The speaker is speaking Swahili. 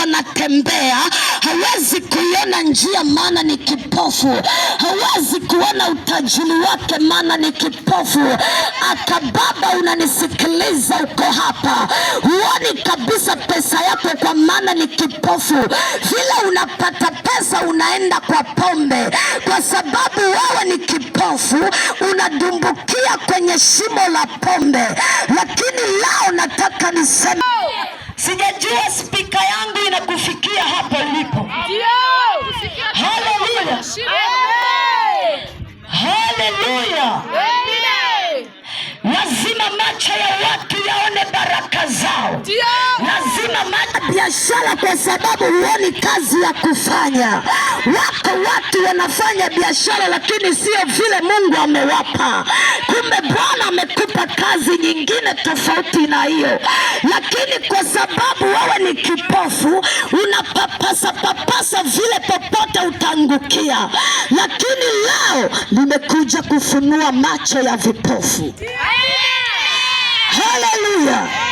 wanatembea, hawezi kuiona njia maana ni kipofu, hawezi kuona utajiri wake maana ni kipofu. Akababa, unanisikiliza, uko hapa, huoni kabisa pesa yako kwa maana ni kipofu. Vile unapata pesa unaenda kwa pombe, kwa sababu wewe ni kipofu, unadumbukia kwenye shimo la pombe. Lakini leo nataka niseme, sijajua spika yangu inakufikia hapo ulipo. Haleluya, haleluya. Lazima macho ya watu yaone baraka zao. Lazima biashara, kwa sababu huoni kazi ya kufanya. Wako watu wanafanya biashara lakini sio vile Mungu amewapa. Kumbe Bwana amekupa kazi nyingine tofauti na hiyo, lakini kwa sababu wewe ni kipofu, unapapasa papasa vile popote utaangukia. Lakini leo nimekuja kufunua macho ya vipofu. Haleluya.